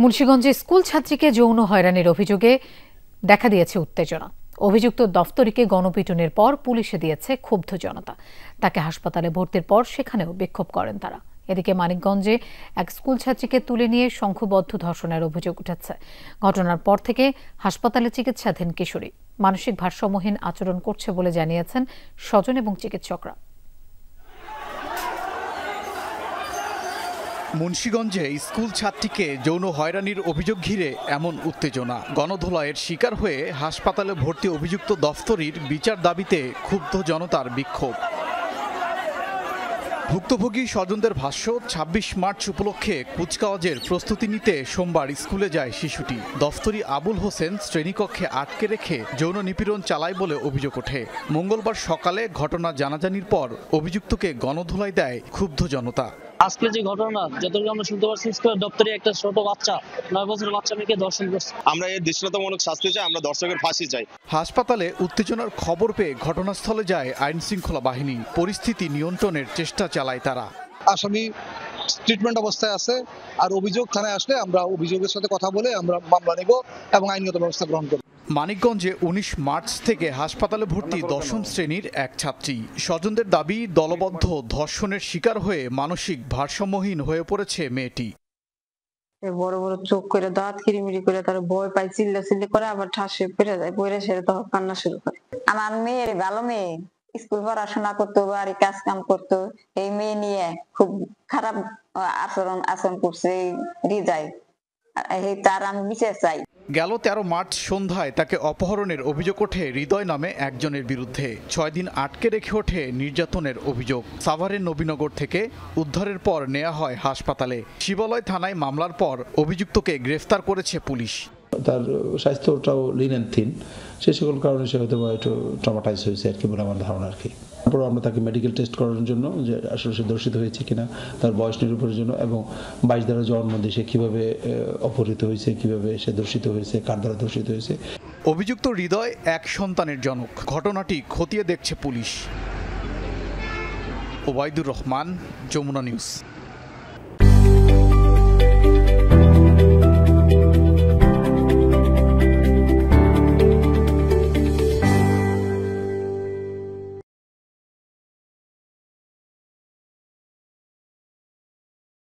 মুন্সিগঞ্জে school ছাত্রীকে যৌন হয়রানির অভিযোগে দেখা দিয়েছে উত্তেজনা। অভিযুক্ত দফতরিকে গণপিটুনির পর পুলিশে দিয়েছে ক্ষুব্ধ জনতা। তাকে হাসপাতালে ভর্তির পর সেখানেও বিক্ষোভ করেন তারা। এদিকে মানিকগঞ্জে এক স্কুল ছাত্রীকে তুলে নিয়ে সংঘবদ্ধ ধর্ষণের অভিযোগ উঠেছে। ঘটনার পর থেকে হাসপাতালে চিকিৎসাধীন কিশোরী মানসিক ভারসাম্যহীন আচরণ করছে বলে জানিয়েছেন স্বজন এবং চিকিৎসকরা। মুন্সিগঞ্জে স্কুল ছাত্রীকে যৌন হয়রানির অভিযোগ ঘিরে এমন উত্তেজনা। গণধোলাইয়ের শিকার হয়ে হাসপাতালে ভর্তি অভিযুক্ত দফতরির বিচার দাবিতে ক্ষুব্ধ জনতার বিক্ষোভ। ভুক্তভোগী স্বজনদের ভাষ্য, ২৬ মার্চ উপলক্ষে কুচকাওয়াজের প্রস্তুতি নিতে সোমবার স্কুলে যায় শিশুটি। দফতরি আবুল হোসেন শ্রেণীকক্ষে আটকে রেখে যৌন নিপীড়ন চালায় বলে অভিযোগ ওঠে। মঙ্গলবার সকালে ঘটনা জানাজানির পর অভিযুক্তকে গণধোলাই দেয় ক্ষুব্ধ জনতা। আজকে যে ঘটনা যতটুকু আমরা শুনতে পারছি, স্কুলের দপ্তরে একটা ছোট বাচ্চা ৯ বছরের বাচ্চা মেয়েকে ধর্ষণ করছে। আমরা এর দৃশ্যতামূলক শাস্তি চাই, আমরা দর্শকের ফাঁসি চাই। হাসপাতালে উত্তেজনার খবর পেয়ে ঘটনাস্থলে যায় আইন শৃঙ্খলা বাহিনী। পরিস্থিতি নিয়ন্ত্রণের চেষ্টা চালায় তারা। আসামি ট্রিটমেন্ট অবস্থায় আছে, আর অভিযোগ থানায় আসলে আমরা অভিযোগের সাথে কথা বলে আমরা মামলা নেব এবং আইনগত ব্যবস্থা গ্রহণ করব। মানিকগঞ্জে ১৯ মার্চ থেকে হাসপাতালে ভর্তি ১০ম শ্রেণীর এক ছাত্রী। স্বজনদের দাবি, দলবদ্ধ ধর্ষণের শিকার হয়ে মানসিক ভারসাম্যহীন হয়ে পড়েছে মেয়েটি। বড় বড় চোখ করে, দাঁত কিরিমিরি করে, তার ভয় পায়, চিল্লা করে আবার ঠাসে পেরে যায়, পড়ে সেরে তখন কান্না শুরু করে। আমার মেয়ের ভালো মেয়ে, স্কুল পড়াশোনা করতো, বাড়ি কাজ কাম করতো। এই মেয়ে নিয়ে খুব খারাপ আচরণ করছে হৃদয়, তার আমি বিচার চাই। গেল ১৩ মার্চ সন্ধ্যায় তাকে অপহরণের অভিযোগ ওঠে হৃদয় নামে একজনের বিরুদ্ধে। ৬ দিন আটকে রেখে ওঠে নির্যাতনের অভিযোগ। সাভারের নবীনগর থেকে উদ্ধারের পর নেওয়া হয় হাসপাতালে। শিবালয় থানায় মামলার পর অভিযুক্তকে গ্রেফতার করেছে পুলিশ। তার স্বাস্থ্যটাও লিন অ্যান্ড থিন, সে সকল কারণে সে হয়তো একটু ট্রমাটাইজ হয়েছে আর কি বলে আমার ধারণা আর কি। তারপর আমরা তাকে মেডিকেল টেস্ট করার জন্য, যে আসলে সে ধর্ষিত হয়েছে কিনা, তার বয়স নিরূপণের জন্য, এবং ২২ দ্বারা জন্মদিন সে কীভাবে অপহৃত হয়েছে, কীভাবে সে ধর্ষিত হয়েছে, কার দ্বারা ধর্ষিত হয়েছে। অভিযুক্ত হৃদয় এক সন্তানের জনক। ঘটনাটি খতিয়ে দেখছে পুলিশ। ওবায়দুর রহমান, যমুনা নিউজ।